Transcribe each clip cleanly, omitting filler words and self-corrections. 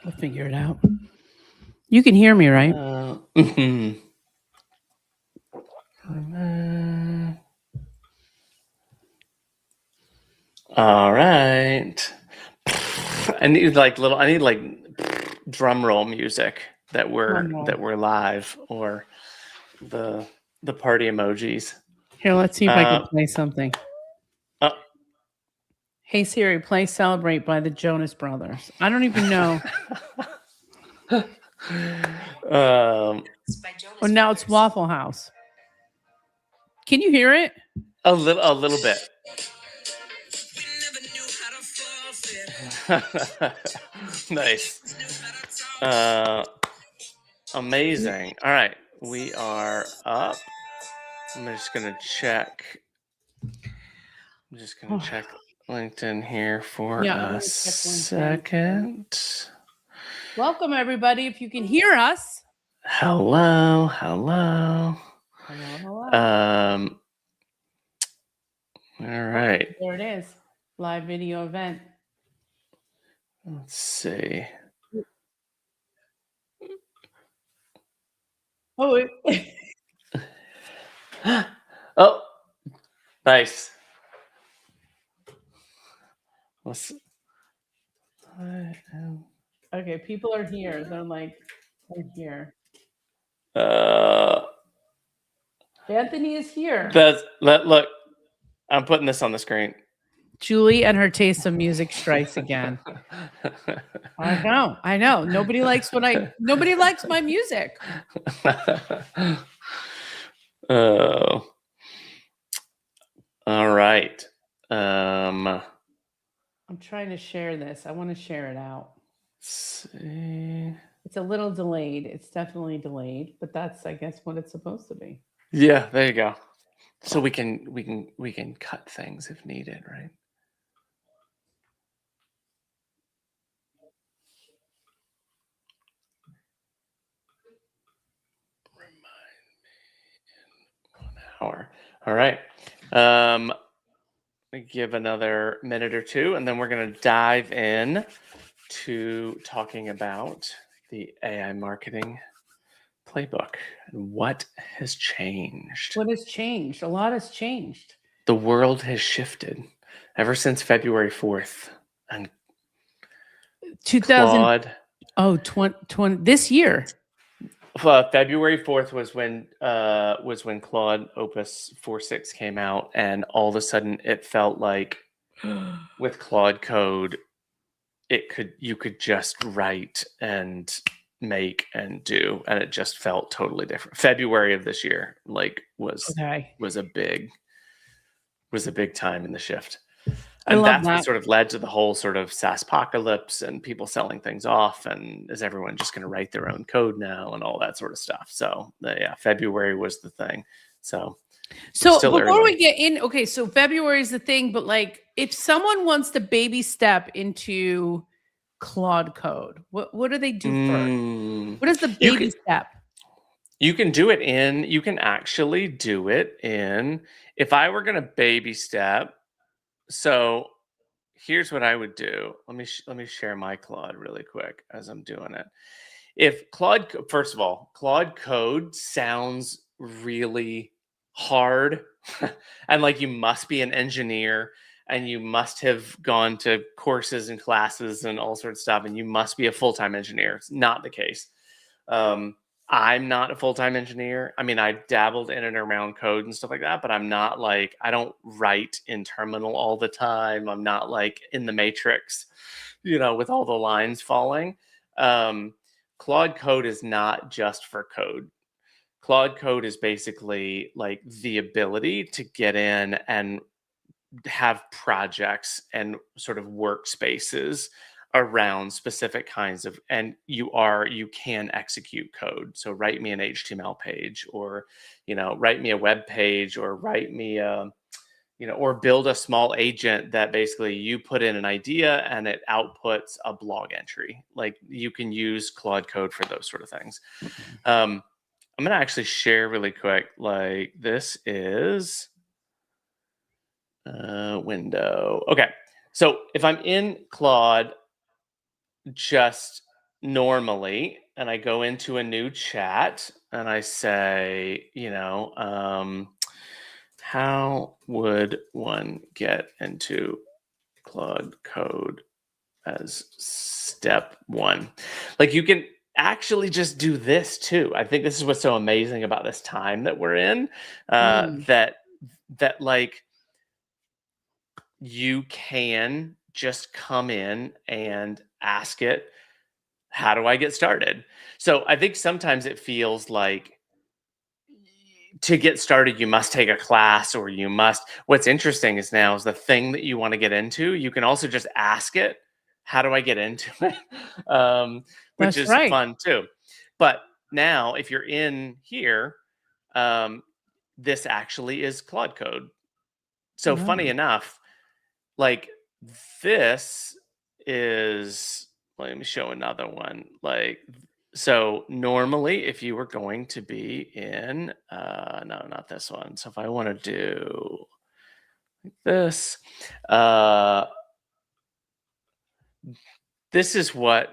We'll figure it out. You can hear me, right? All right. I need like drum roll music that we're live, or the party emojis. Here, let's see if I can play something. Oh. Hey Siri, play "Celebrate" by the Jonas Brothers. I don't even know. Oh, now it's Waffle House. Can you hear it? A little bit. Nice. Amazing. All right, we are up. I'm just gonna check LinkedIn here for a second. Welcome everybody. If you can hear us. Hello. All right. There it is. Live video event. Let's see. Oh, oh, nice. Okay, people are here. They're like, they're here. Anthony is here. Look. I'm putting this on the screen. Julie and her taste of music strikes again. I know. Nobody likes my music. Oh. All right. I'm trying to share this. I want to share it out. Let's see. It's a little delayed. It's definitely delayed, but that's, I guess, what it's supposed to be. Yeah, there you go. So we can cut things if needed, right? Remind me in 1 hour. All right. Give another minute or two, and then we're going to dive in to talking about the AI marketing playbook and what has changed. What has changed? A lot has changed. The world has shifted ever since February 4th. And 2000. Oh, 20 this year. February 4th was when Claude Opus 4.6 came out, and all of a sudden it felt like with Claude Code, you could just write and make and do, and it just felt totally different. February of this year, was a big time in the shift. And that's what sort of led to the whole sort of SaaS apocalypse and people selling things off, and is everyone just going to write their own code now and all that sort of stuff. So February was the thing. So before we get in, okay, so February is the thing, but like if someone wants to baby step into Claude Code, what do they do first? What is the baby step? You can actually do it in, if I were going to baby step. So here's what I would do. Let me share my Claude really quick as I'm doing it. If first of all, Claude Code sounds really hard and like you must be an engineer and you must have gone to courses and classes and all sorts of stuff, and you must be a full-time engineer. It's not the case. I'm not a full-time engineer. I mean, I dabbled in and around code and stuff like that, but I'm not like, I don't write in terminal all the time. I'm not like in the Matrix, with all the lines falling. Claude Code is not just for code. Claude Code is basically like the ability to get in and have projects and sort of workspaces around specific kinds of, and you can execute code. So write me an HTML page, or write me a web page, or write me or build a small agent that basically you put in an idea and it outputs a blog entry. Like, you can use Claude Code for those sort of things. I'm gonna actually share really quick. Like, this is window. Okay, so if I'm in Claude, just normally, and I go into a new chat and I say, how would one get into Claude Code as step one? Like, you can actually just do this too. I think this is what's so amazing about this time that we're in, that like you can just come in and ask it, how do I get started? So I think sometimes it feels like to get started, you must take a class or you must. What's interesting is now is the thing that you want to get into, you can also just ask it, how do I get into it? Which That's is right. fun too. But now, if you're in here, um, this actually is Claude Code. So funny Oh. enough, like this is, let me show another one. Like, so normally if you were going to be in, no, not this one. So if I want to do this, this is what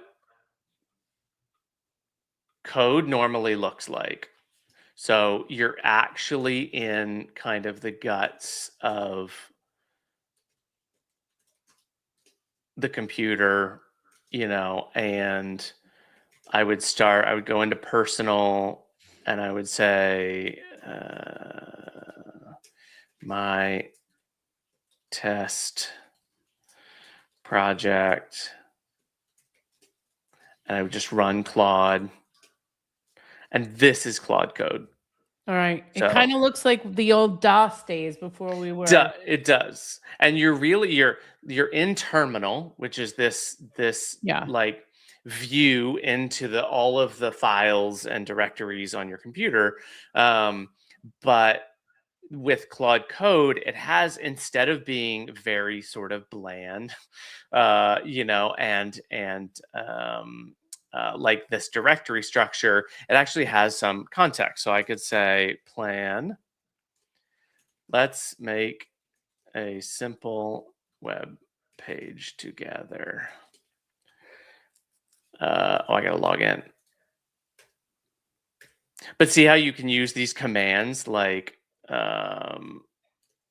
code normally looks like. So you're actually in kind of the guts of the computer, and I would go into personal and I would say, my test project, and I would just run Claude. And this is Claude Code. All right. It So kind of looks like the old DOS days before we were. it does. And you're in terminal, which is this Yeah. like view into all of the files and directories on your computer. But with Claude Code, it has, instead of being very sort of bland, like this directory structure, it actually has some context. So I could say, plan, let's make a simple web page together. I gotta log in. But see how you can use these commands like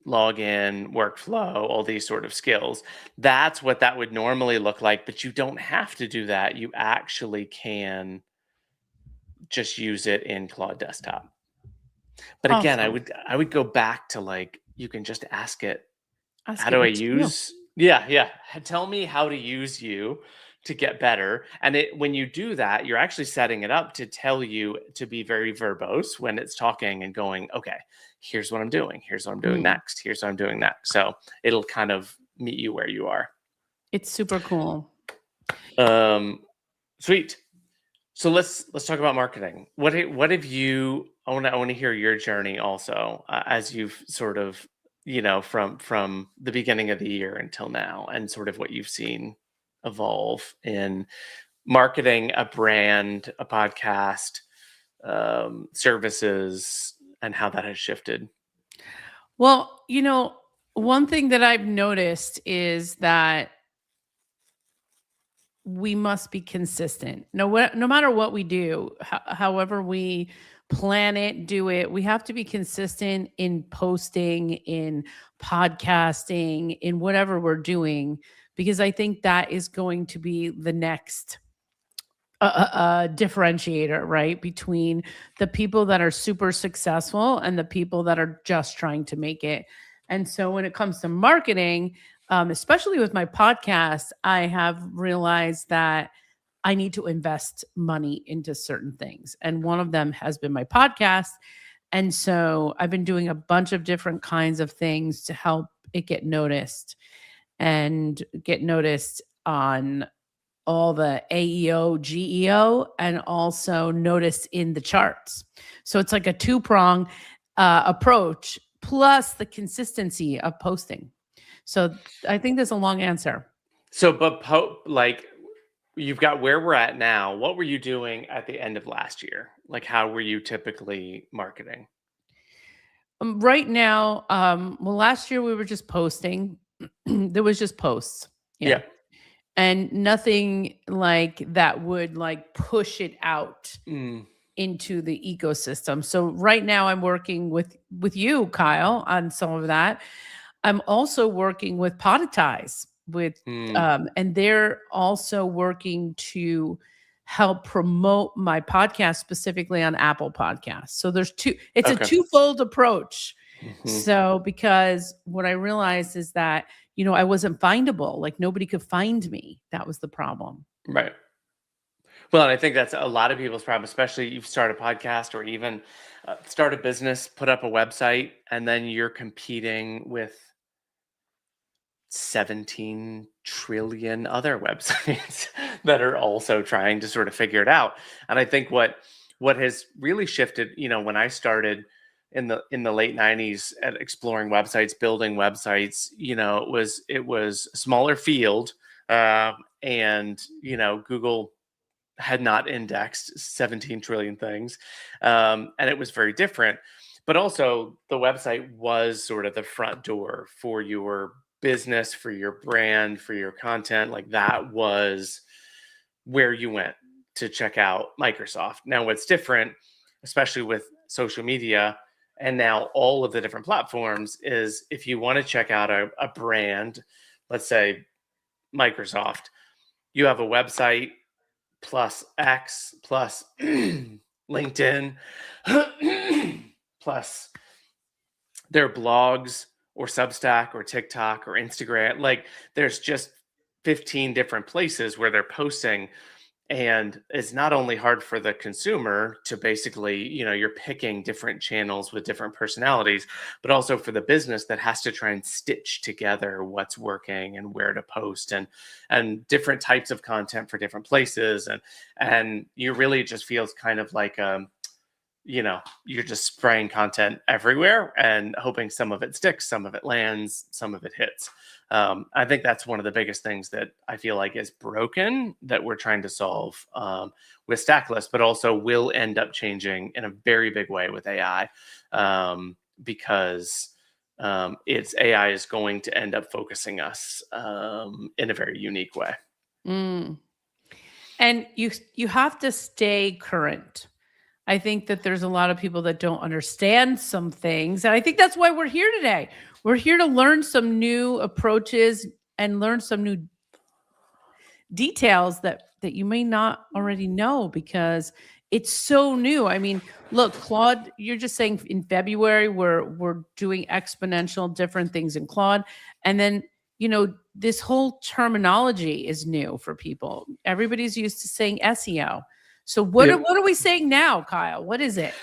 login, workflow, all these sort of skills. That's what that would normally look like, but you don't have to do that. You actually can just use it in Claude Desktop. But again, I Awesome. would go back to, like, you can just ask it, Ask how it do I what to do. use? Yeah. Tell me how to use you to get better. And when you do that, you're actually setting it up to tell you to be very verbose when it's talking and going, okay, here's what I'm doing. Here's what I'm doing Mm. next. Here's what I'm doing next. So it'll kind of meet you where you are. It's super cool. Sweet. So let's talk about marketing. What have you? I want to hear your journey also, as you've sort of, from the beginning of the year until now, and sort of what you've seen evolve in marketing a brand, a podcast, services, and how that has shifted. Well, one thing that I've noticed is that we must be consistent. No matter what we do, however we plan it, do it, we have to be consistent in posting, in podcasting, in whatever we're doing, because I think that is going to be the next differentiator, right? Between the people that are super successful and the people that are just trying to make it. And so when it comes to marketing, especially with my podcast, I have realized that I need to invest money into certain things. And one of them has been my podcast. And so I've been doing a bunch of different kinds of things to help it get noticed and get noticed on all the AEO, GEO, and also noticed in the charts. So it's like a two-prong approach plus the consistency of posting. So I think there's a long answer. So, but like, you've got where we're at now. What were you doing at the end of last year? Like, how were you typically marketing? Right now, well, last year we were just posting. There was just posts. Yeah. Yeah. and nothing like that would like push it out Mm, into the ecosystem. So right now I'm working with you, Kyle, on some of that. I'm also working with Podetize with mm. and they're also working to help promote my podcast specifically on Apple Podcasts. So it's a Okay. twofold approach. Mhm. So because what I realized is that, I wasn't findable, like nobody could find me. That was the problem. Right. Well, and I think that's a lot of people's problem, especially you start a podcast or even start a business, put up a website, and then you're competing with 17 trillion other websites that are also trying to sort of figure it out. And I think what has really shifted, when I started in the late 90s at exploring websites, building websites, it was a smaller field, and Google had not indexed 17 trillion things. And it was very different. But also, the website was sort of the front door for your business, for your brand, for your content. Like that was where you went to check out Microsoft. Now, what's different, especially with social media and now all of the different platforms, is if you want to check out a brand, let's say Microsoft, you have a website plus X plus LinkedIn plus their blogs or Substack or TikTok or Instagram. Like there's just 15 different places where they're posting. And it's not only hard for the consumer to basically, you're picking different channels with different personalities, but also for the business that has to try and stitch together what's working and where to post and different types of content for different places. And you really just feels kind of like you're just spraying content everywhere and hoping some of it sticks, some of it lands, some of it hits. I think that's one of the biggest things that I feel like is broken that we're trying to solve with Stackless, but also will end up changing in a very big way with AI, because it's AI is going to end up focusing us in a very unique way. Mm. And you have to stay current. I think that there's a lot of people that don't understand some things. And I think that's why we're here today. We're here to learn some new approaches and learn some new details that you may not already know because it's so new. I mean, look, Claude, you're just saying in February we're doing exponential different things in Claude, and then this whole terminology is new for people. Everybody's used to saying SEO. So what Yep. are we saying now, Kyle? What is it?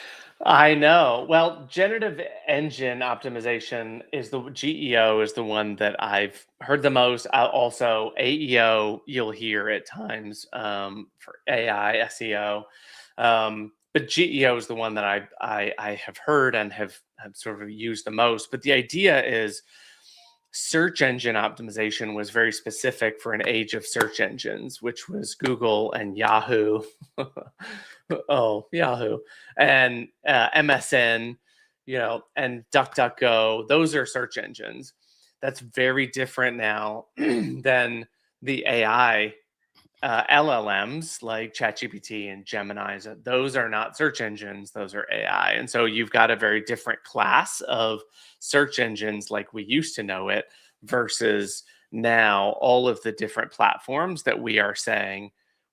I know. Well, generative engine optimization is the GEO is the one that I've heard the most. Also, AEO you'll hear at times for AI SEO, but GEO is the one that I have heard and have sort of used the most. But the idea is search engine optimization was very specific for an age of search engines, which was Google and Yahoo. Oh, Yahoo and MSN, and DuckDuckGo. Those are search engines. That's very different now than the AI LLMs like ChatGPT and Gemini. Those are not search engines; those are AI. And so you've got a very different class of search engines like we used to know it versus now all of the different platforms that we are saying,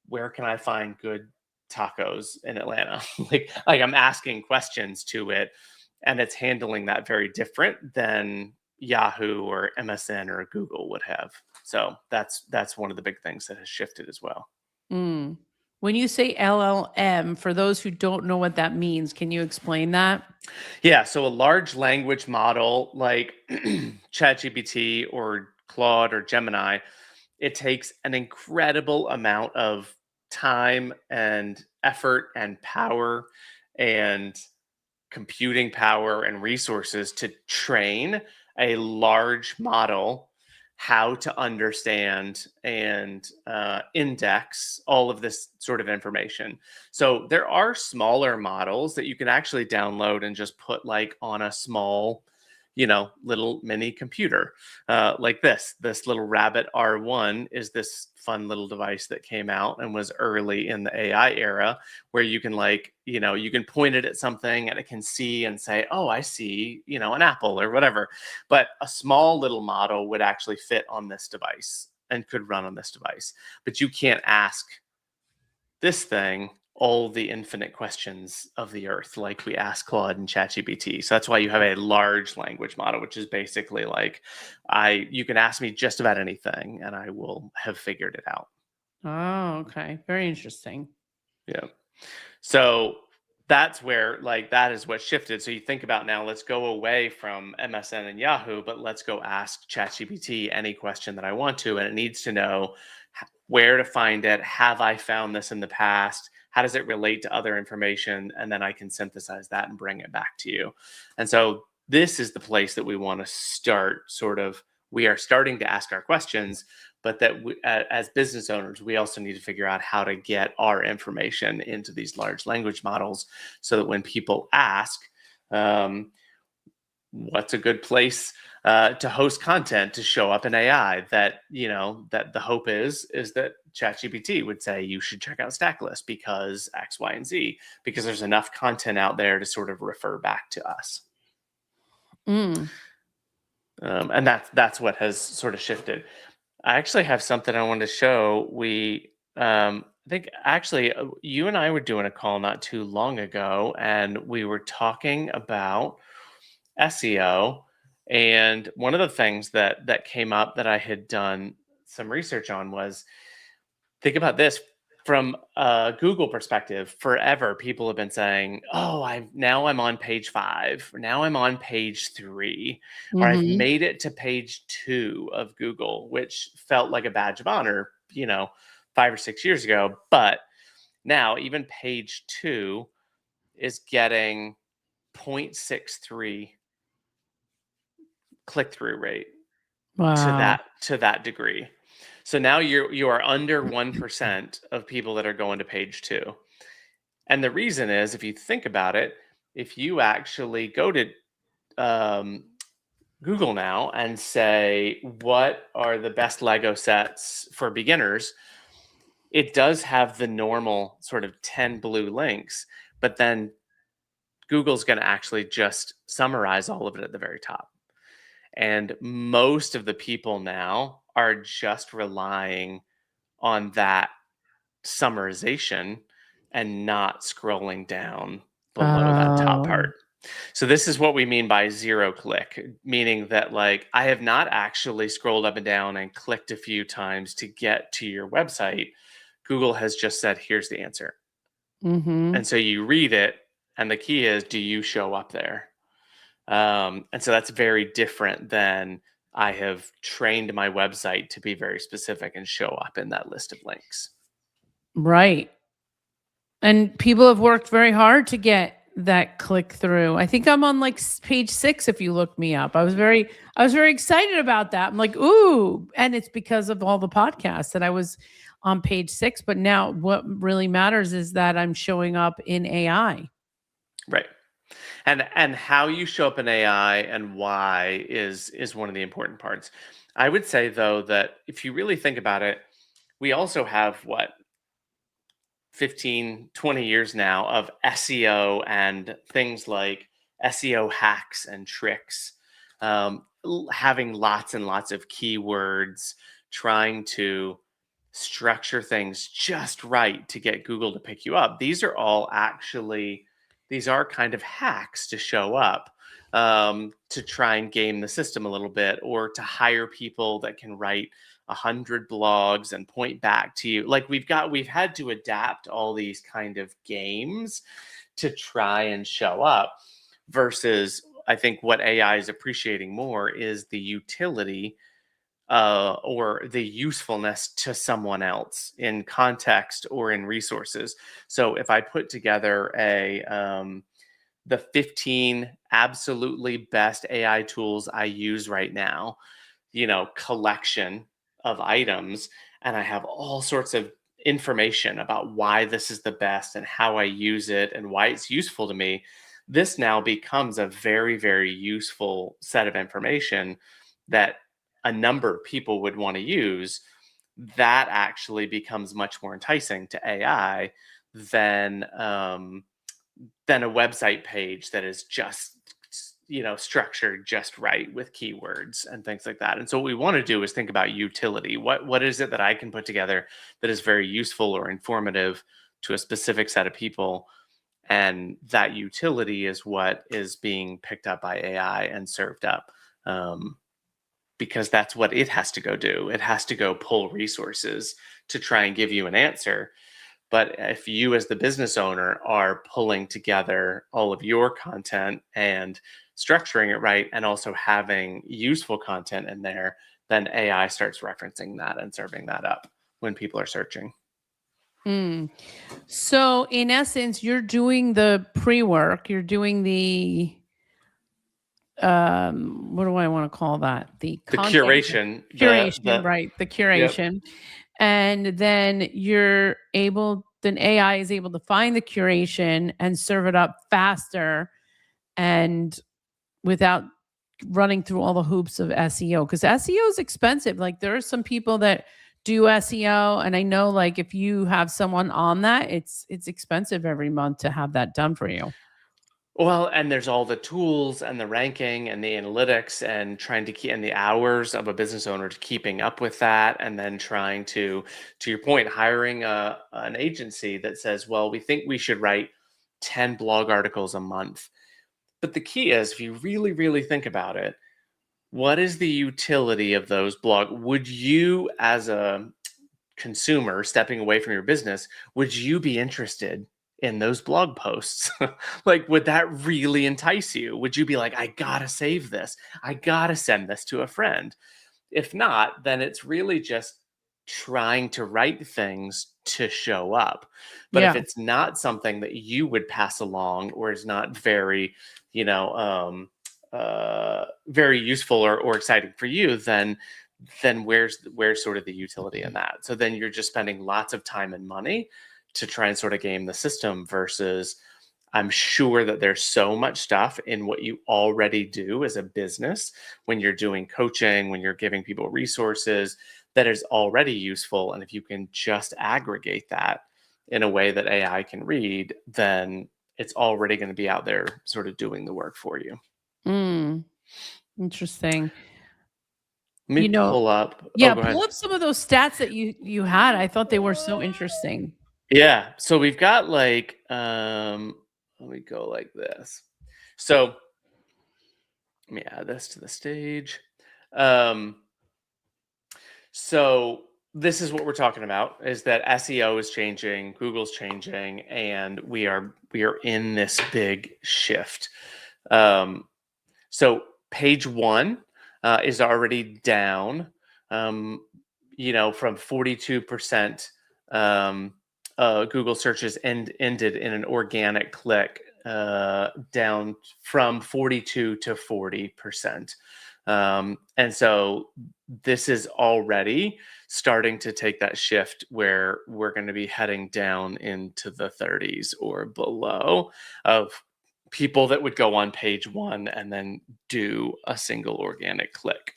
where can I find good tacos in Atlanta? like I'm asking questions to it, and it's handling that very different than Yahoo or MSN or Google would have. So that's one of the big things that has shifted as well. Mm. When you say LLM, for those who don't know what that means, can you explain that? Yeah, so a large language model like ChatGPT or Claude or Gemini, it takes an incredible amount of time and effort and power and computing power and resources to train a large model how to understand and index all of this sort of information. So there are smaller models that you can actually download and just put like on a small, little mini computer, like this little Rabbit R1 is this fun little device that came out and was early in the AI era, where you can you can point it at something and it can see and say, oh, I see, an apple or whatever. But a small little model would actually fit on this device and could run on this device. But you can't ask this thing all the infinite questions of the earth like we ask Claude and ChatGPT. So that's why you have a large language model, which is basically like you can ask me just about anything and I will have figured it out. Oh, okay. Very interesting. Yeah. So that's where that is what shifted. So you think about now, let's go away from MSN and Yahoo, but let's go ask ChatGPT any question that I want to, and it needs to know where to find it. Have I found this in the past? How does it relate to other information? And then I can synthesize that and bring it back to you. And so this is the place that we want to start. We are starting to ask our questions, but that as business owners, we also need to figure out how to get our information into these large language models so that when people ask, what's a good place to host content to show up in AI, that the hope is that ChatGPT would say you should check out Stacklist because X, Y, and Z, because there's enough content out there to sort of refer back to us. And that's what has sort of shifted. I actually have something I wanted to show. I think actually you and I were doing a call not too long ago, and we were talking about SEO. And one of the things that came up that I had done some research on was, think about this from a Google perspective. Forever, people have been saying, "Oh, I'm on page 5, or now I'm on page 3, or I've made it to page 2 of Google," which felt like a badge of honor, 5 or 6 years ago. But now even page 2 is getting 0.63 click-through rate. Wow. to that degree. So now you are under 1% of people that are going to page 2. And the reason is, if you think about it, if you actually go to Google now and say, what are the best Lego sets for beginners? It does have the normal sort of 10 blue links, but then Google's going to actually just summarize all of it at the very top. And most of the people now are just relying on that summarization and not scrolling down below that top part. So this is what we mean by zero click, meaning that I have not actually scrolled up and down and clicked a few times to get to your website. Google has just said, here's the answer. And so you read it, and the key is, do you show up there? And so that's very different than I have trained my website to be very specific and show up in that list of links. Right. And people have worked very hard to get that click through. I think I'm on page 6 if you look me up. I was very excited about that. I'm like, ooh, and it's because of all the podcasts that I was on page 6, but now what really matters is that I'm showing up in AI. Right. And how you show up in AI and why is one of the important parts. I would say, though, that if you really think about it, we also have 15, 20 years now of SEO and things like SEO hacks and tricks, having lots and lots of keywords, trying to structure things just right to get Google to pick you up. These are kind of hacks to show up, to try and game the system a little bit, or to hire people that can write 100 blogs and point back to you. We've had to adapt all these kind of games to try and show up, versus I think what AI is appreciating more is the utility or the usefulness to someone else in context or in resources. So if I put together the 15 absolutely best AI tools I use right now, collection of items, and I have all sorts of information about why this is the best and how I use it and why it's useful to me, this now becomes a very, very useful set of information that a number of people would want to use. That actually becomes much more enticing to AI than than a website page that is just structured just right with keywords and things like that. And so what we want to do is think about utility. What is it that I can put together that is very useful or informative to a specific set of people? And that utility is what is being picked up by AI and served up, because that's what it has to go do. It has to go pull resources to try and give you an answer. But if you, as the business owner, are pulling together all of your content and structuring it right, and also having useful content in there, then AI starts referencing that and serving that up when people are searching. So, in essence, you're doing the pre-work. You're doing the what do I want to call that? The curation, right? The yep. curation, and then then AI is able to find the curation and serve it up faster and without running through all the hoops of SEO, because SEO is expensive. Like, there are some people that do SEO, and I know, like, if you have someone on that, it's expensive every month to have that done for you. Well, and there's all the tools and the ranking and the analytics and trying to keep, and the hours of a business owner to keeping up with that, and then trying to your point, hiring an agency that says, well, we think we should write 10 blog articles a month. But the key is, if you really, really think about it, what is the utility of those blog? Would you, as a consumer stepping away from your business, would you be interested in those blog posts? Like, would that really entice you? Would you be like, I gotta save this, I gotta send this to a friend? If not, then it's really just trying to write things to show up. But if Yeah. it's not something that you would pass along, or is not very, very useful or exciting for you, then where's sort of the utility in that? So then you're just spending lots of time and money to try and sort of game the system, versus I'm sure that there's so much stuff in what you already do as a business, when you're doing coaching, when you're giving people resources, that is already useful. And if you can just aggregate that in a way that AI can read, then it's already going to be out there sort of doing the work for you. Interesting. Let me pull up. Oh, Yeah, go ahead. pull up some of those stats that you had. I thought they were so interesting. Yeah. So we've got like, let me go like this. So let me add this to the stage. So this is what we're talking about, is that SEO is changing, Google's changing, and we are in this big shift. So page one is already down, from 42%. Google searches ended in an organic click, down from 42 to 40%. And so this is already starting to take that shift where we're going to be heading down into the 30s or below of people that would go on page one and then do a single organic click.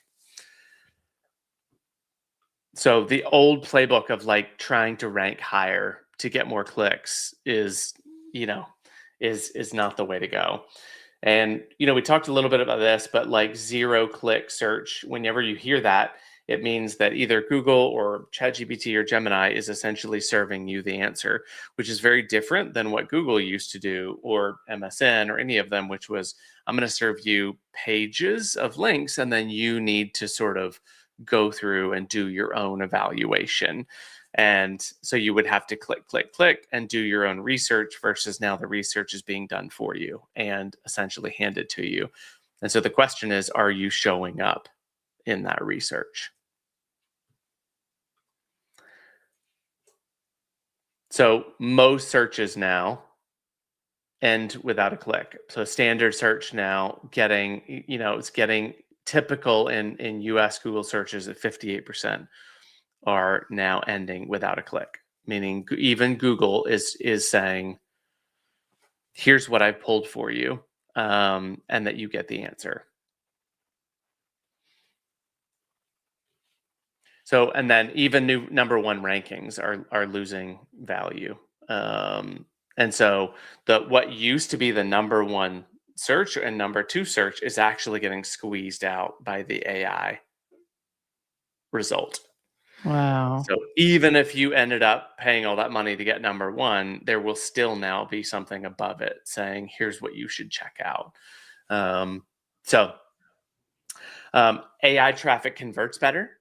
So the old playbook of like trying to rank higher to get more clicks is not the way to go. And we talked a little bit about this, but like zero click search, whenever you hear that, it means that either Google or ChatGPT or Gemini is essentially serving you the answer, which is very different than what Google used to do, or MSN, or any of them, which was, I'm going to serve you pages of links, and then you need to sort of go through and do your own evaluation. And so you would have to click, click, click and do your own research, versus now the research is being done for you and essentially handed to you. And so the question is, are you showing up in that research? So most searches now end without a click. So standard search now it's getting typical in US Google searches at 58% are now ending without a click, meaning even Google is saying, here's what I pulled for you, and that you get the answer. So, and then even new number one rankings are losing value. And so the what used to be the number one search and number two search is actually getting squeezed out by the AI result. Wow. So even if you ended up paying all that money to get number one, there will still now be something above it saying, here's what you should check out. So AI traffic converts better.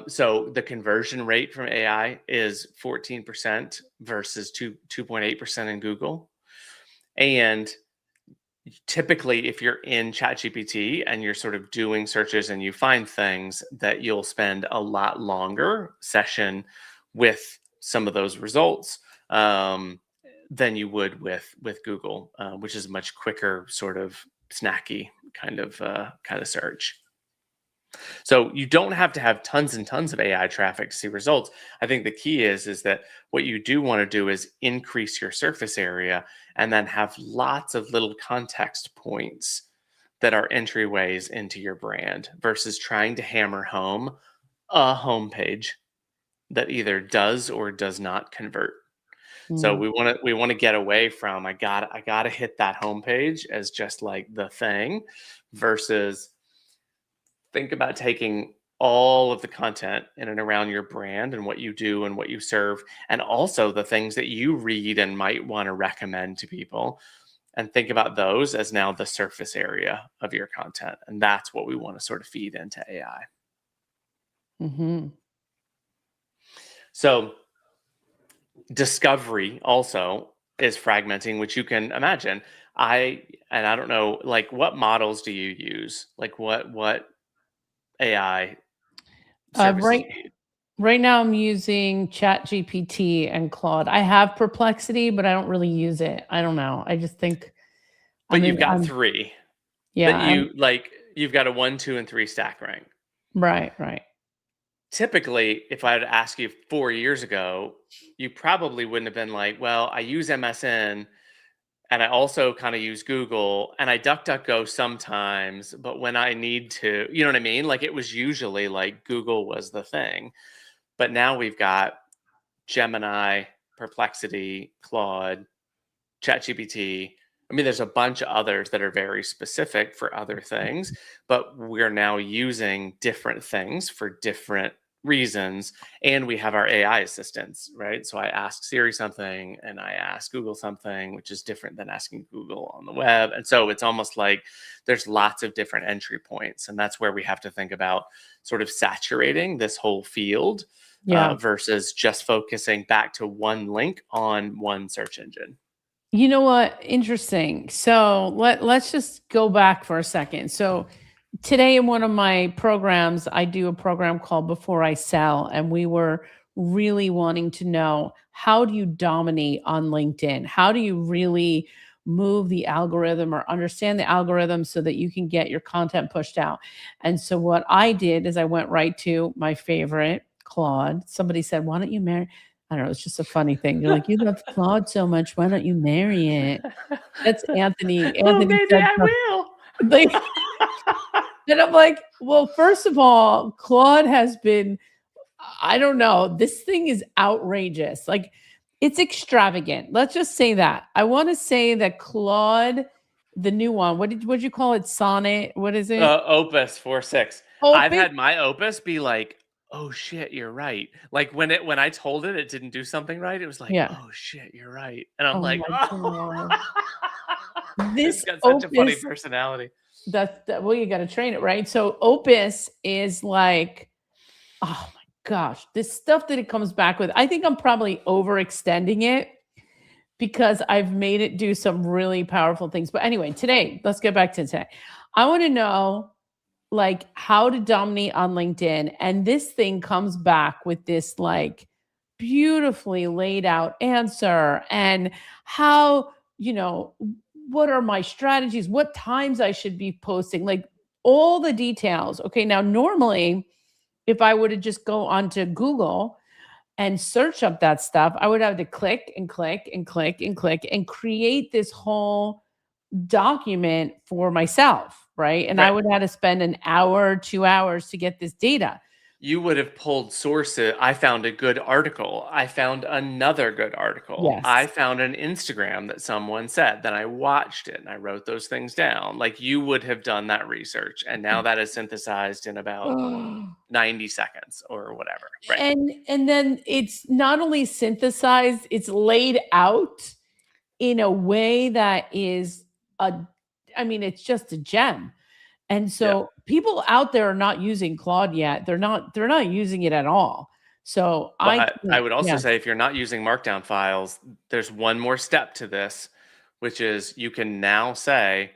So the conversion rate from AI is 14% versus 2.8% in Google. And typically, if you're in ChatGPT and you're sort of doing searches and you find things, that you'll spend a lot longer session with some of those results than you would with Google, which is a much quicker, sort of snacky kind of search. So you don't have to have tons and tons of AI traffic to see results. I think the key is that what you do want to do is increase your surface area and then have lots of little context points that are entryways into your brand versus trying to hammer home a homepage that either does or does not convert. So Mm. we want to get away from I got to hit that homepage as just like the thing versus think about taking all of the content in and around your brand and what you do and what you serve, and also the things that you read and might want to recommend to people. And think about those as now the surface area of your content. And that's what we want to sort of feed into AI. Hmm. So, discovery also is fragmenting, which you can imagine. I don't know, like, what models do you use? Like, what AI services Right. do you use? Right now, I'm using ChatGPT and Claude. I have Perplexity, but I don't really use it. I don't know. I just think But I'm you've in. got 3 Yeah. that you like, you've got a 1, 2, and 3 stack rank. Right. Right. Typically, if I had to ask you 4 years ago, you probably wouldn't have been like, "Well, I use MSN, and I also kinda use Google, and I DuckDuckGo sometimes, but when I need to," you know what I mean? Like, it was usually, like, Google was the thing. But now we've got Gemini, Perplexity, Claude, ChatGPT. I mean, there's a bunch of others that are very specific for other things, but we're now using different things for different reasons. And we have our AI assistants, right? So I ask Siri something and I ask Google something, which is different than asking Google on the web. And so it's almost like there's lots of different entry points. And that's where we have to think about sort of saturating this whole field Yeah. versus just focusing back to one link on one search engine. You know what? Interesting. So let's just go back for a second. So today in one of my programs, I do a program called Before I Sell, and we were really wanting to know, how do you dominate on LinkedIn? How do you really move the algorithm or understand the algorithm so that you can get your content pushed out? And so what I did is I went right to my favorite, Claude. Somebody said, "Why don't you marry?" I don't know. It's just a funny thing. You're like, "You love Claude so much. Why don't you marry it?" That's Anthony. Oh, Anthony maybe said I something. will. Like, and I'm like, well, first of all, Claude has been, I don't know, this thing is outrageous. Like, it's extravagant. Let's just say that. I want to say that Claude, the new one, what did you call it? Sonnet. What is it? Opus 4.6. I've Opus. had my Opus be like, "Oh shit, you're right." Like when I told it didn't do something right, it was like, Yeah. "Oh shit, you're right." And I'm Oh like, my "Oh." God. It's This got such a funny Opus, personality. well, you got to train it, right? So Opus is like, oh my gosh, this stuff that it comes back with. I think I'm probably overextending it because I've made it do some really powerful things. But anyway, today, let's get back to today. I want to know, like, how to dominate on LinkedIn. And this thing comes back with this like beautifully laid out answer, and how, what are my strategies, what times I should be posting, like all the details. Okay, now normally if I were to just go onto Google, and search up that stuff, I would have to click and click and click and click and create this whole document for myself, right? And I Right. would have to spend an hour, 2 hours to get this data. You would have pulled sources. I found a good article. I found another good article. I Yes. found an Instagram that someone said. Then I watched it and I wrote those things down. Like you would have done that research. And now that is synthesized in about 90 seconds or whatever. Right. And then it's not only synthesized, it's laid out in a way that is a I mean, it's just a gem. And Yeah. so people out there are not using Claude yet. They're not using it at all. So I But I think would also yes. say if you're not using markdown files, there's one more step to this, which is you can now say,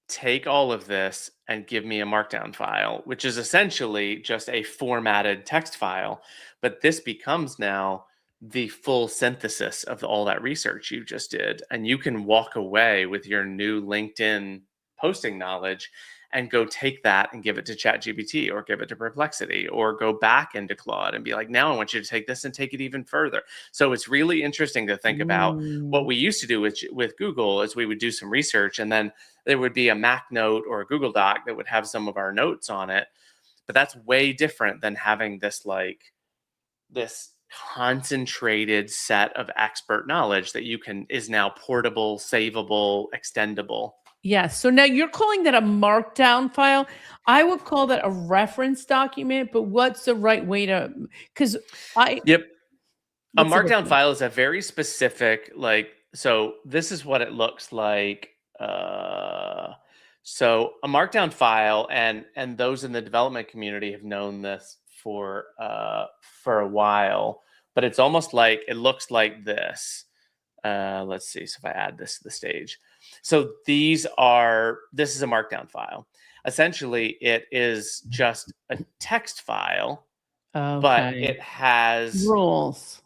take all of this and give me a markdown file, which is essentially just a formatted text file. But this becomes now the full synthesis of all that research you just did. And you can walk away with your new LinkedIn posting knowledge and go take that and give it to ChatGPT or give it to Perplexity or go back into Claude and be like, now I want you to take this and take it even further. So it's really interesting to think about what Mm. we used to do with Google is we would do some research and then there would be a Mac note or a Google Doc that would have some of our notes on it. But that's way different than having this concentrated set of expert knowledge that you can is now portable, savable, extendable. Yes. So now you're calling that a markdown file. I would call that a reference document, but what's the right way to because I Yep. A what's the markdown difference? file is a very specific, like, so this is what it looks like. So a markdown file, and those in the development community have known this for a while, but it's almost like it looks like this. Let's see. So if I add this to the stage, so this is a markdown file. Essentially, it is just a text file, but Okay. it has Rules.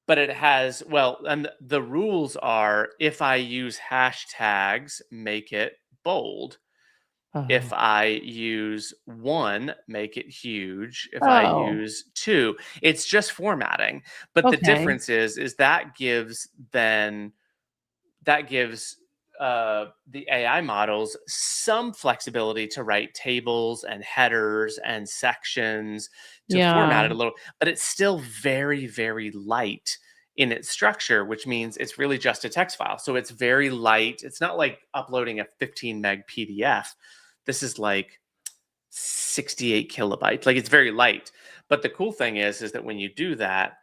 well, and the rules are if I use hashtags, make it bold. Oh. If I use one, make it huge. If I Oh, use two, it's just formatting. But the okay. difference is that gives the AI models some flexibility to write tables and headers and sections to Yeah. format it a little, but it's still very, very light in its structure, which means it's really just a text file. So it's very light. It's not like uploading a 15 meg PDF. This is like 68 kilobytes. Like it's very light. But the cool thing is that when you do that,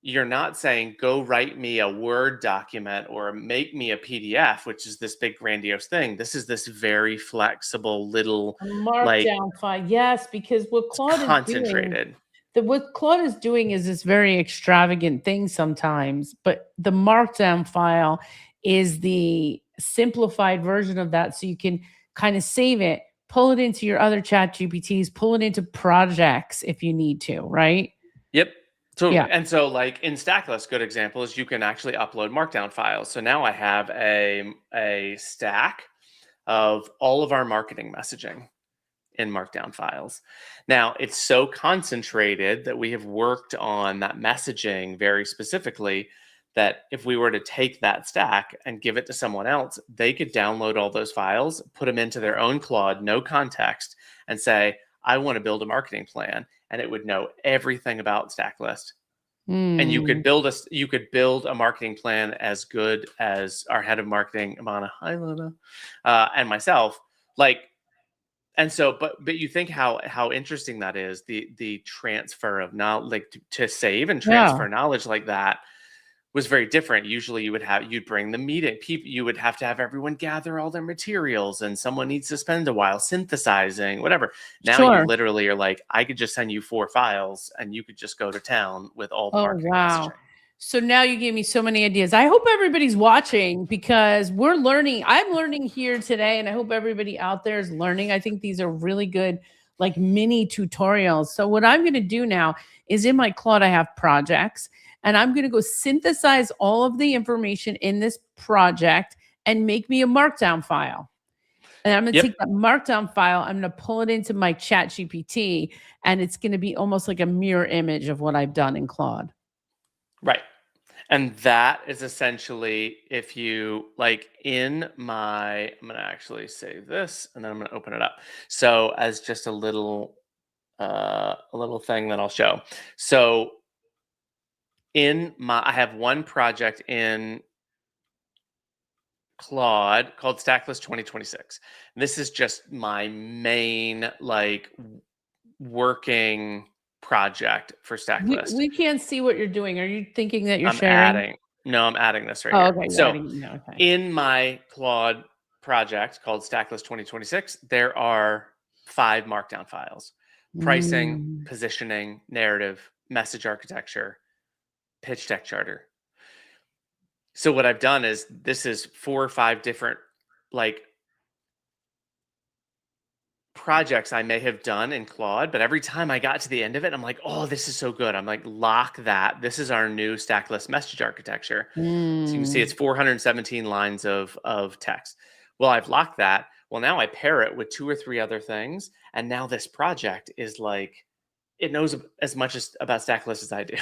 you're not saying go write me a Word document or make me a PDF, which is this big grandiose thing. This is this very flexible little, A like, markdown file. Yes, because it's concentrated. What Claude is doing is this very extravagant thing sometimes, but the markdown file is the simplified version of that. So you can kind of save it, pull it into your other chat GPTs, pull it into projects if you need to, right? Yep. Yeah. Totally. And so like in Stackless, good example is you can actually upload markdown files. So now I have a stack of all of our marketing messaging in markdown files. Now, it's so concentrated that we have worked on that messaging very specifically that if we were to take that stack and give it to someone else, they could download all those files, put them into their own Claude, no context, and say, I want to build a marketing plan. And it would know everything about stack list. And Mm. you could build a marketing plan as good as our head of marketing, Amana, hi Lana, and myself. Like, and so, but you think how interesting that is, the transfer of knowledge, like to save and Yeah. transfer knowledge like that was very different. Usually you'd bring the meeting, people, you would have to have everyone gather all their materials and someone needs to spend a while synthesizing, whatever. Now you Sure. literally are like, I could just send you 4 files and you could just go to town with all the Oh, marketing wow. messaging. So now you gave me so many ideas. I hope everybody's watching because we're learning. I'm learning here today, and I hope everybody out there is learning. I think these are really good, like mini tutorials. So, what I'm going to do now is in my Claude, I have projects, and I'm going to go synthesize all of the information in this project and make me a markdown file. And I'm going to Yep. take that markdown file, I'm going to pull it into my chat GPT, and it's going to be almost like a mirror image of what I've done in Claude. Right. And that is essentially if you like in my, I'm going to actually save this and then I'm going to open it up. So as just a little thing that I'll show. So I have one project in Claude called Stacklist 2026. This is just my main like working project for Stacklist. We can't see what you're doing. Are you thinking that you're I'm sharing? adding. No, I'm adding this right Oh, here. okay. You're So adding. No, okay. in my Claude project called Stacklist 2026, there are 5 markdown files: pricing, Mm. positioning, narrative, message architecture, pitch deck charter. So what I've done is this is 4 or 5 different like projects I may have done in Claude, but every time I got to the end of it, I'm like, oh, this is so good. I'm like, lock that. This is our new stack list message architecture. So you can see it's Mm. 417 lines of text. Well, I've locked that. Well, now I pair it with 2 or 3 other things. And now this project is like, it knows as much about stack list as I do.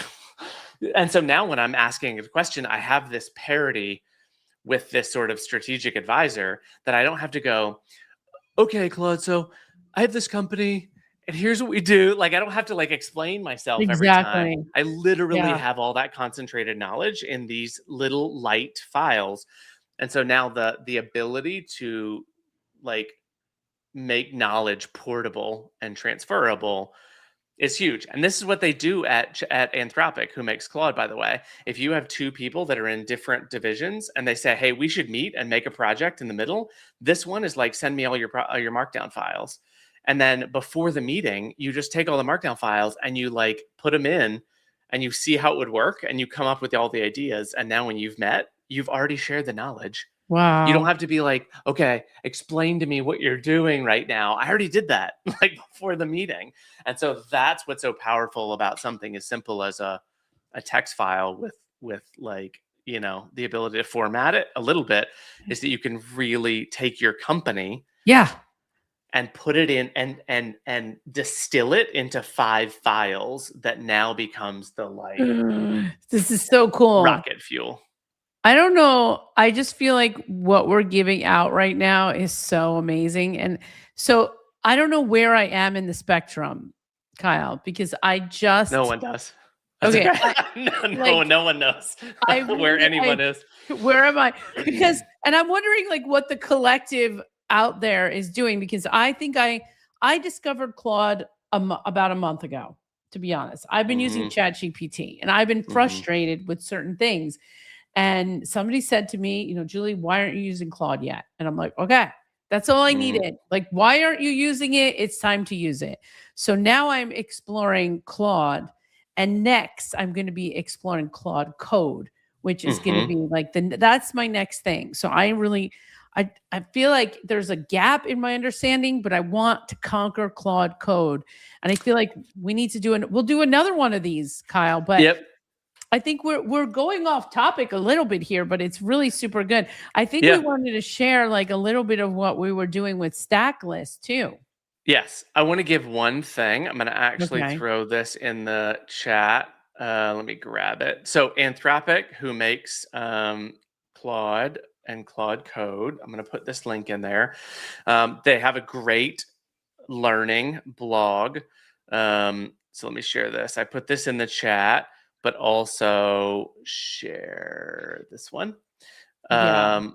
And so now when I'm asking a question, I have this parity with this sort of strategic advisor that I don't have to go, okay, Claude, so I have this company and here's what we do. Like, I don't have to like explain myself every time. Exactly. I literally Yeah. have all that concentrated knowledge in these little light files. And so now the ability to like make knowledge portable and transferable is huge. And this is what they do at Anthropic, who makes Claude, by the way. If you have 2 people that are in different divisions and they say, hey, we should meet and make a project in the middle, this one is like, send me all your markdown files. And then before the meeting, you just take all the markdown files and you like put them in and you see how it would work and you come up with all the ideas. And now when you've met, you've already shared the knowledge. You don't Wow. have to be like, okay, explain to me what you're doing right now. I already did that like before the meeting. And so that's what's so powerful about something as simple as a text file with like, you know, the ability to format it a little bit, is that you can really take your company Yeah. and put it in and distill it into 5 files that now becomes the like This is so cool. rocket fuel. I don't know. I just feel like what we're giving out right now is so amazing. And so I don't know where I am in the spectrum, Kyle, because I No just one does. That's okay. okay. I like No one knows I where really anyone is. where am I? Because and I'm wondering like what the collective out there is doing because I think I discovered Claude about a month ago, to be honest. I've been using Mhm, ChatGPT and I've been mhm, frustrated with certain things. And somebody said to me, Julie, why aren't you using Claude yet? And I'm like, okay, that's all I mhm, needed. Like, why aren't you using it? It's time to use it. So now I'm exploring Claude. And next, I'm going to be exploring Claude Code, which is going to mhm. be like that's my next thing. So I feel like there's a gap in my understanding, but I want to conquer Claude Code. And I feel like we need to we'll do another one of these, Kyle. But Yep, I think we're going off topic a little bit here, but it's really super good. I think we yeah. wanted to share like a little bit of what we were doing with Stack List too. Yes, I wanna give one thing. I'm gonna actually Okay. throw this in the chat. Let me grab it. So Anthropic, who makes, Claude and Claude Code, I'm gonna put this link in there. They have a great learning blog. So let me share this. I put this in the chat, but also share this one. Yeah.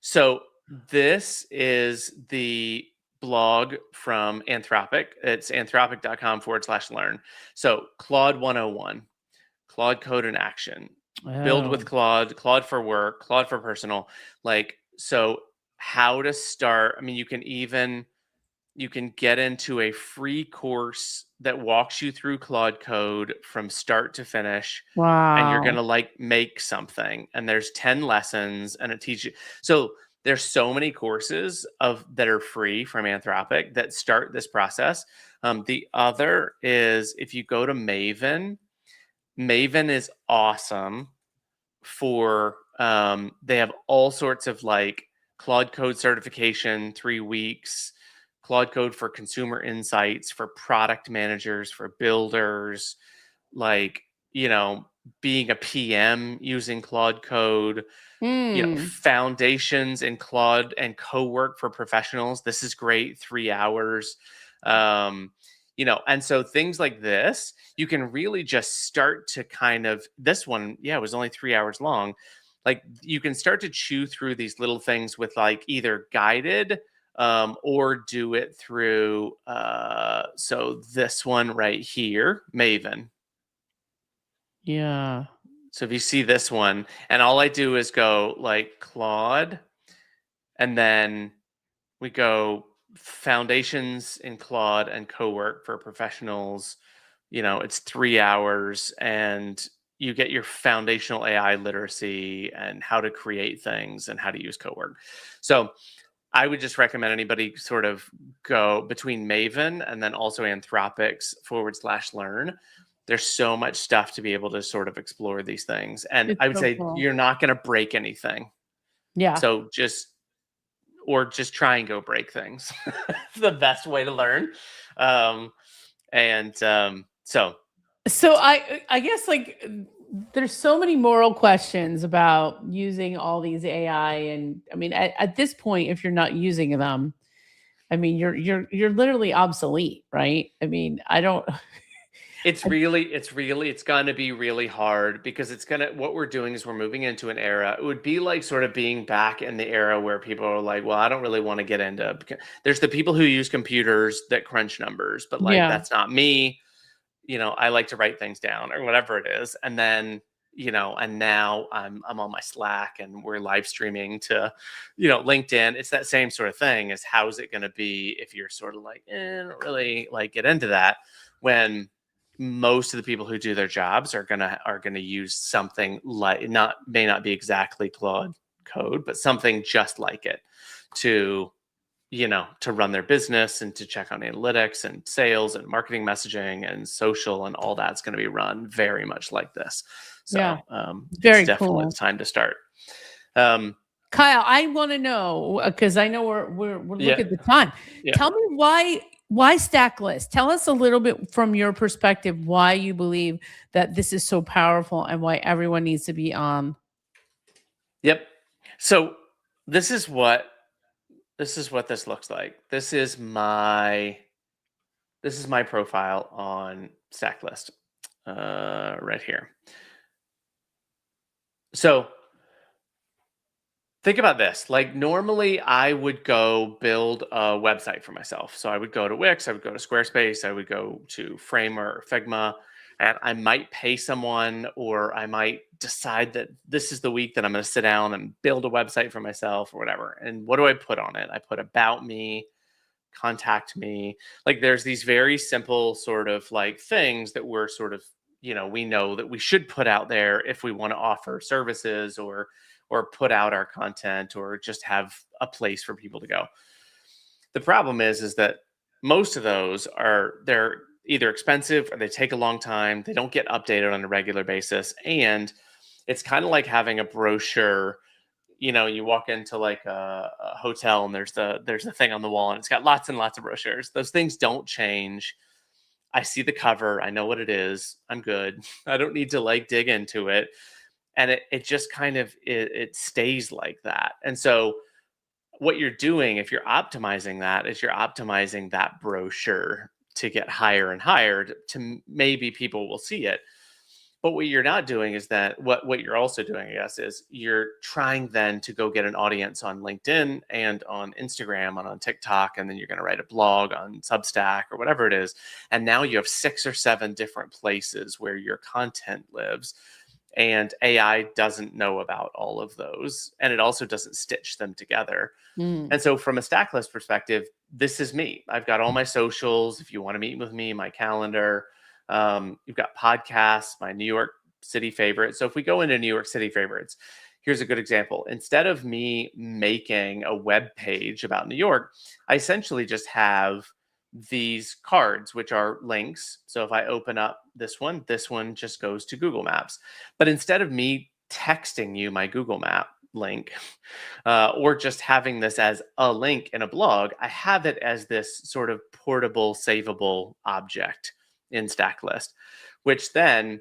So this is the blog from Anthropic. It's anthropic.com/learn. So Claude 101, Claude Code in Action, build with Oh, Claude, Claude for work, Claude for personal. Like, so how to start. I mean, you can get into a free course that walks you through Claude Code from start to finish, and you're wow. gonna like make something. And there's 10 lessons, and it teaches you. So there's so many courses of that are free from Anthropic that start this process. The other is if you go to Maven. Maven is awesome for they have all sorts of like Claude Code certification, 3 weeks, Claude Code for consumer insights, for product managers, for builders, like, you know, being a PM using Claude Code, Mm. foundations in Claude and co-work for professionals. This is great, 3 hours. And so things like this, you can really just start to kind of, this one, it was only 3 hours long. Like you can start to chew through these little things with like either guided or do it through, so this one right here, Maven. Yeah. So if you see this one, and all I do is go like Claude, and then we go foundations in Claude and co-work for professionals. It's 3 hours, and you get your foundational AI literacy and how to create things and how to use co-work. So I would just recommend anybody sort of go between Maven and then also Anthropics/learn. There's so much stuff to be able to sort of explore these things. And It's I would so say cool. you're not going to break anything. Yeah. So just try and go break things. It's the best way to learn. So I guess like there's so many moral questions about using all these AI, and I mean at this point, if you're not using them, I mean you're literally obsolete, right? I mean, I don't. it's going to be really hard because what we're doing is we're moving into an era. It would be like sort of being back in the era where people are like, well, I don't really want to get into, there's the people who use computers that crunch numbers, but like, Yeah. that's not me. I like to write things down or whatever it is. And then, and now I'm on my Slack and we're live streaming to, LinkedIn. It's that same sort of thing as how's it going to be if you're sort of like, don't really like get into that, when most of the people who do their jobs are gonna use something like, may not be exactly Claude Code, but something just like it to to run their business and to check on analytics and sales and marketing messaging and social, and all that's going to be run very much like this. Yeah. So Very it's definitely cool. the time to start. Um, Kyle, I want to know because I know we're yeah, looking at the time. yeah. Tell me why stack list? Tell us a little bit from your perspective why you believe that this is so powerful and why everyone needs to be on. Yep. So this is what this looks like. This is my profile on Stacklist, right here. So think about this. Like normally I would go build a website for myself. So I would go to Wix, I would go to Squarespace, I would go to Framer or Figma, and I might pay someone, or I might decide that this is the week that I'm going to sit down and build a website for myself or whatever. And what do I put on it? I put about me, contact me. Like there's these very simple sort of like things that we're sort of, we know that we should put out there if we want to offer services or put out our content or just have a place for people to go. The problem is that most of those they're either expensive or they take a long time. They don't get updated on a regular basis. And it's kind of like having a brochure. You walk into like a hotel and there's the thing on the wall and it's got lots and lots of brochures. Those things don't change. I see the cover. I know what it is. I'm good. I don't need to like dig into it. And it just kind of, it stays like that. And so what you're doing, if you're optimizing that, is you're optimizing that brochure to get higher and higher to maybe people will see it. But what you're not doing is that what you're also doing, I guess, is you're trying then to go get an audience on LinkedIn and on Instagram and on TikTok, and then you're going to write a blog on Substack or whatever it is. And now you have 6 or 7 different places where your content lives. And AI doesn't know about all of those. And it also doesn't stitch them together. Mm. And so from a Stacklist perspective, this is me. I've got all my socials. If you want to meet with me, my calendar. You've got podcasts, my New York City favorites. So if we go into New York City favorites, here's a good example. Instead of me making a web page about New York, I essentially just have these cards, which are links. So if I open up this one just goes to Google Maps. But instead of me texting you my Google Map link, or just having this as a link in a blog, I have it as this sort of portable, savable object in Stacklist, which then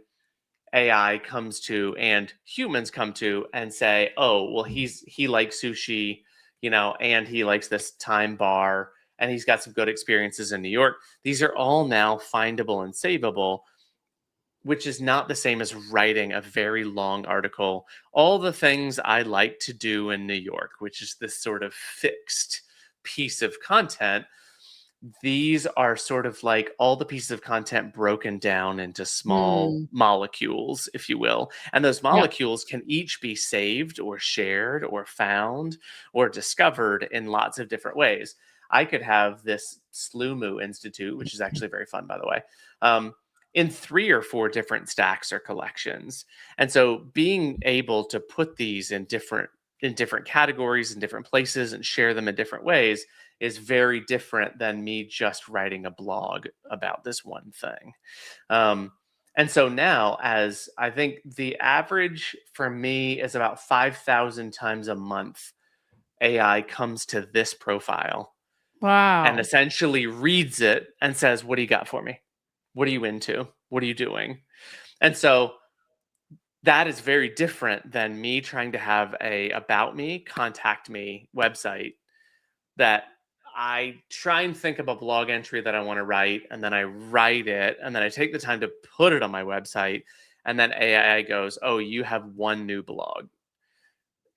AI comes to and humans come to and say, oh, well, he likes sushi, and he likes this time bar, and he's got some good experiences in New York. These are all now findable and savable, which is not the same as writing a very long article. All the things I like to do in New York, which is this sort of fixed piece of content, these are sort of like all the pieces of content broken down into small Mm, molecules, if you will. And those yeah. molecules can each be saved or shared or found or discovered in lots of different ways. I could have this Slumu Institute, which is actually very fun, by the way, in 3 or 4 different stacks or collections. And so being able to put these in different categories in different places and share them in different ways is very different than me just writing a blog about this one thing. And so now, as I think the average for me is about 5,000 times a month, AI comes to this profile and Wow. essentially reads it and says, what do you got for me? What are you into? What are you doing? And so that is very different than me trying to have a about me, contact me website that I try and think of a blog entry that I want to write, and then I write it, and then I take the time to put it on my website, and then AI goes, "Oh, you have one new blog.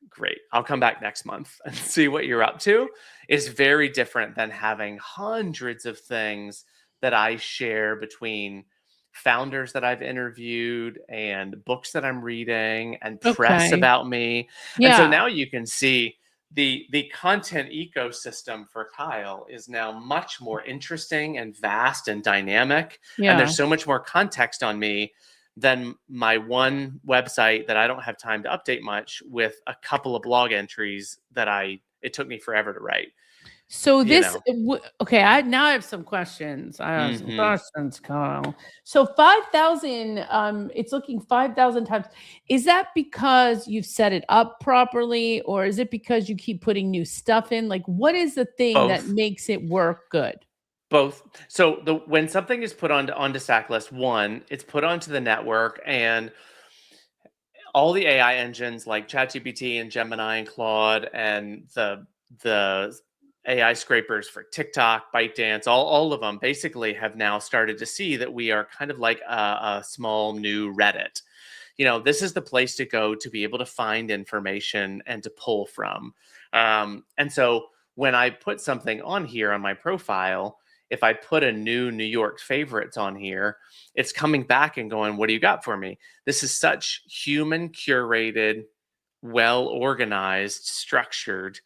Great. I'll come back next month and see what you're up to," is very different than having hundreds of things that I share between founders that I've interviewed and books that I'm reading and press Okay. about me. And so Yeah. now you can see the content ecosystem for Kyle is now much more interesting and vast and dynamic. And Yeah. there's so much more context on me than my one website that I don't have time to update much with a couple of blog entries that it took me forever to write, So you this know. okay, I have some questions. I have some Mhm. questions, Kyle. So 5,000, it's looking 5,000 times. Is that because you've set it up properly, or is it because you keep putting new stuff in? Like, what is the thing that Both. makes it work good? Both. So when something is put onto Stacklist, one, it's put onto the network, and all the AI engines like ChatGPT and Gemini and Claude and the AI scrapers for TikTok, ByteDance, all of them basically have now started to see that we are kind of like a small new Reddit. This is the place to go to be able to find information and to pull from. And so when I put something on here on my profile, if I put a new New York favorites on here, it's coming back and going, what do you got for me? This is such human curated, well organized, structured,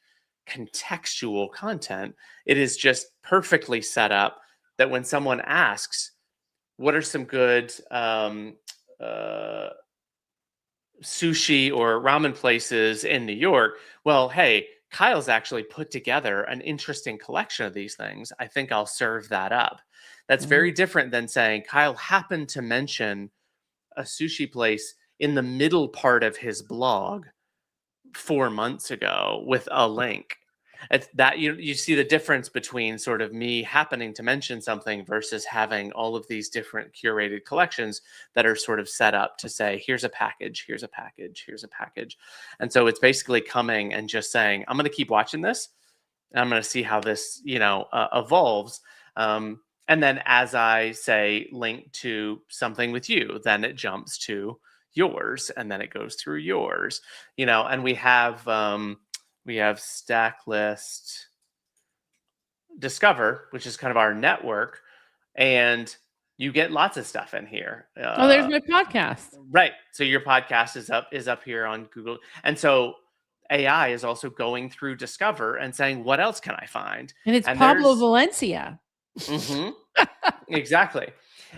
contextual content. It is just perfectly set up that when someone asks, what are some good uh, sushi or ramen places in New York? Well, hey, Kyle's actually put together an interesting collection of these things. I think I'll serve that up. That's Mhm. very different than saying Kyle happened to mention a sushi place in the middle part of his blog 4 months ago with a link. It's that you see the difference between sort of me happening to mention something versus having all of these different curated collections that are sort of set up to say, here's a package, here's a package, here's a package. And so it's basically coming and just saying, I'm going to keep watching this, and I'm going to see how this, evolves. And then as I say, link to something with you, then it jumps to yours, and then it goes through yours, and we have stack list discover, which is kind of our network, and you get lots of stuff in here. Oh, there's my podcast. Right. So your podcast is up here on Google. And so AI is also going through Discover and saying, what else can I find? And it's And Pablo there's Valencia. mhm, exactly.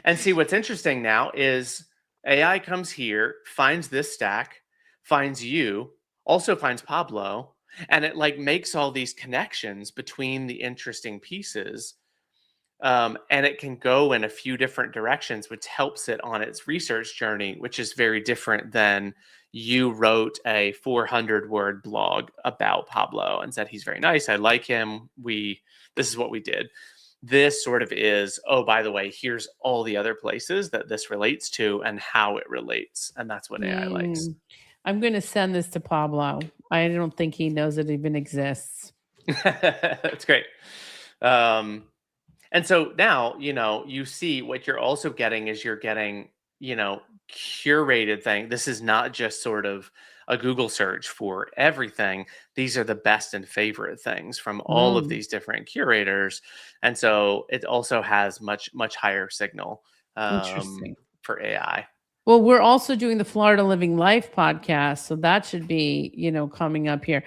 And see what's interesting now is AI comes here, finds this stack, finds you, also finds Pablo, and it like makes all these connections between the interesting pieces, and it can go in a few different directions, which helps it on its research journey, which is very different than you wrote a 400-word blog about Pablo and said he's very nice. I like him. This is what we did. This sort of is, oh, by the way, here's all the other places that this relates to and how it relates. And that's what AI likes. I'm going to send this to Pablo. I don't think he knows it even exists. That's great. And so now, you see what you're also getting is you're getting, curated thing. This is not just sort of a Google search for everything. These are the best and favorite things from all of Mm, these different curators. And so it also has much, much higher signal interesting. for AI. Well, we're also doing the Florida Living Life podcast, so that should be, coming up here.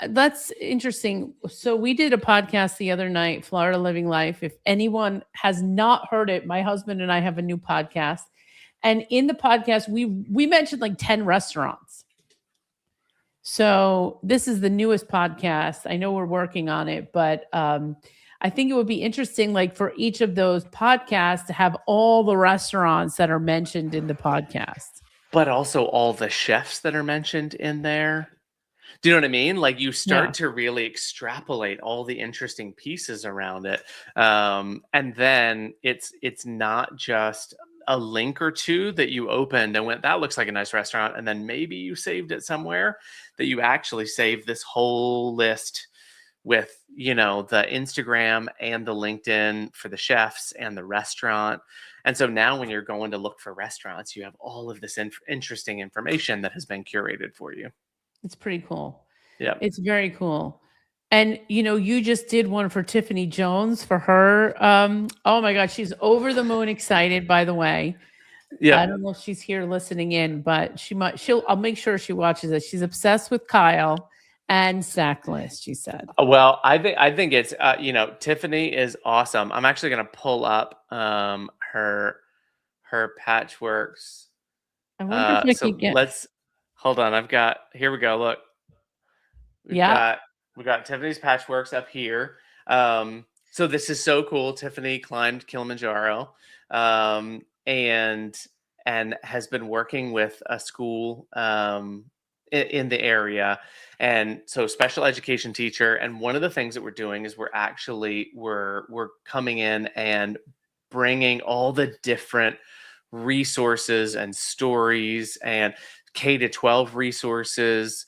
That's interesting. So we did a podcast the other night, Florida Living Life. If anyone has not heard it, my husband and I have a new podcast, and in the podcast we mentioned like 10 restaurants. So this is the newest podcast. I know we're working on it, but I think it would be interesting, like for each of those podcasts, to have all the restaurants that are mentioned in the podcast. But also all the chefs that are mentioned in there. Do you know what I mean? Like you Yeah. start to really extrapolate all the interesting pieces around it, and then it's not just a link or two that you opened and went, that looks like a nice restaurant, and then maybe you saved it somewhere. That you actually saved this whole list with the Instagram and the LinkedIn for the chefs and the restaurant. And so now when you're going to look for restaurants, you have all of this interesting information that has been curated for you. It's pretty cool. Yeah. It's very cool. And you just did one for Tiffany Jones for her. Oh my God, she's over the moon excited, by the way. Yeah. I don't know if she's here listening in, but I'll make sure she watches it. She's obsessed with Kyle and Stacklist, she said. Well, I think it's Tiffany is awesome. I'm actually going to pull up her patchworks. I wonder if I So could get. let's hold on. Here we go. Look, Yeah. we've got Tiffany's patchworks up here. So this is so cool. Tiffany climbed Kilimanjaro, and has been working with a school in the area, and so special education teacher. And one of the things that we're doing is we're coming in and bringing all the different resources and stories and K-12 resources.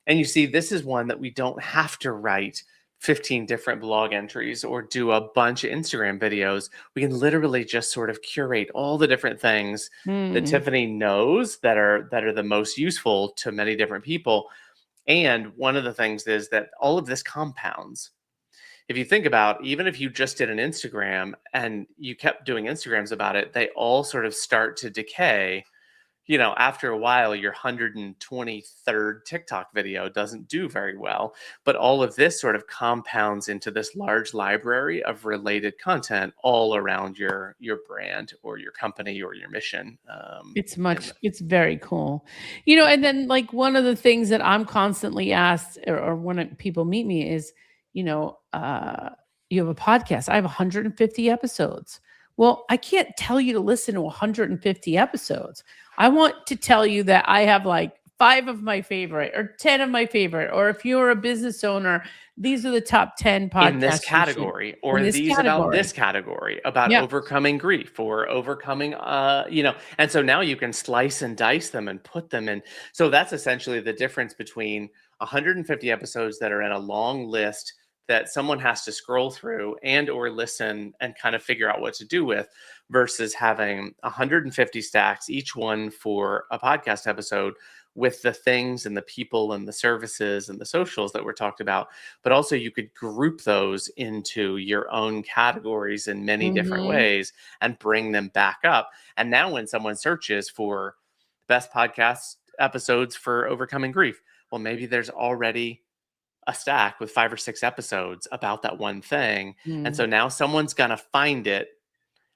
And you see, this is one that we don't have to write 15 different blog entries or do a bunch of Instagram videos. We can literally just sort of curate all the different things that Tiffany knows that are the most useful to many different people. And one of the things is that all of this compounds. If you think about, even if you just did an Instagram and you kept doing Instagrams about it, they all sort of start to decay. After a while, your 123rd TikTok video doesn't do very well, but all of this sort of compounds into this large library of related content all around your brand or your company or your mission. It's very cool. And then like one of the things that I'm constantly asked or when people meet me is, you have a podcast. I have 150 episodes. Well, I can't tell you to listen to 150 episodes. I want to tell you that I have like 5 of my favorite or 10 of my favorite, or if you're a business owner, these are the top 10 podcasts in this category, or about this category, about overcoming grief or overcoming, and so now you can slice and dice them and put them in. So that's essentially the difference between 150 episodes that are in a long list that someone has to scroll through and or listen and kind of figure out what to do with, versus having 150 stacks, each one for a podcast episode, with the things and the people and the services and the socials that were talked about. But also you could group those into your own categories in many different ways and bring them back up. And now when someone searches for best podcast episodes for overcoming grief, well, maybe there's already a stack with 5 or 6 episodes about that one thing. And so now someone's going to find it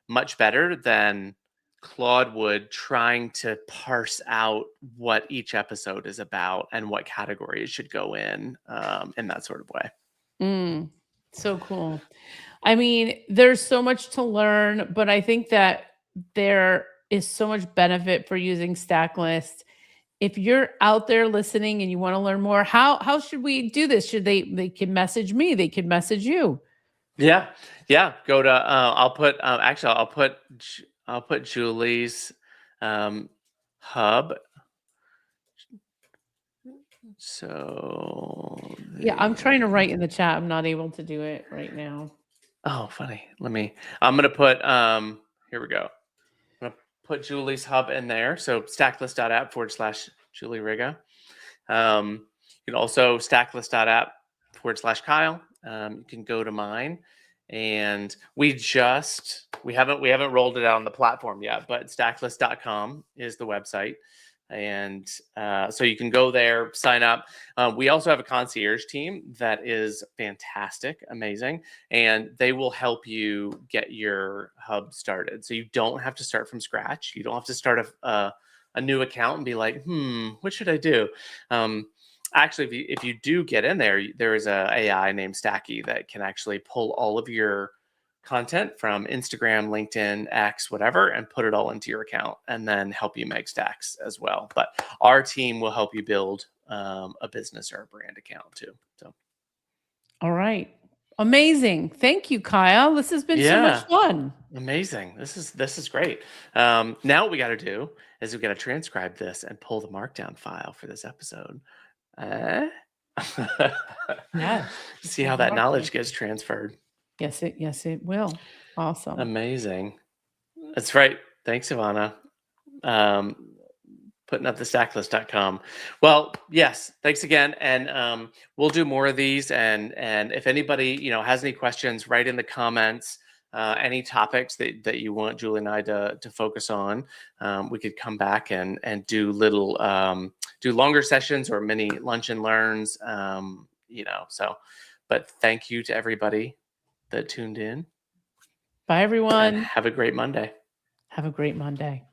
much better than Claude would trying to parse out what each episode is about and what category it should go in that sort of way. So cool. I mean, there's so much to learn, but I think that there is so much benefit for using Stacklist. If you're out there listening and you want to learn more, how should we do this? Should they can message me, they can message you. Yeah. Yeah. Go to, actually, I'll put Julie's hub. So Yeah, I'm trying to write in the chat. I'm not able to do it right now. Oh, funny. I'm going to put, here we go. I'm going to put Julie's hub in there. So stacklist.app/Julie Riga. You can also stacklist.app/Kyle. You can go to mine, and we haven't rolled it out on the platform yet, but stacklist.com is the website. And so you can go there, sign up. We also have a concierge team that is fantastic, amazing, and they will help you get your hub started. So you don't have to start from scratch. You don't have to start a new account and be like, what should I do? Actually, if you do get in there, there is a AI named Stacky that can actually pull all of your content from Instagram, LinkedIn, X, whatever, and put it all into your account, and then help you make stacks as well. But our team will help you build a business or a brand account too. So, all right, amazing. Thank you, Kyle. This has been so much fun. Amazing. This is great. Now what we got to do is we got to transcribe this and pull the markdown file for this episode. Yeah. See how that knowledge gets transferred. Yes, it will. Awesome. Amazing. That's right. Thanks, Ivana. Putting up the stacklist.com. Well, yes, thanks again. And we'll do more of these. And if anybody, has any questions, write in the comments. Any topics that you want Julie and I to focus on, we could come back and do do longer sessions or mini lunch and learns. But thank you to everybody that tuned in. Bye, everyone. And have a great Monday. Have a great Monday.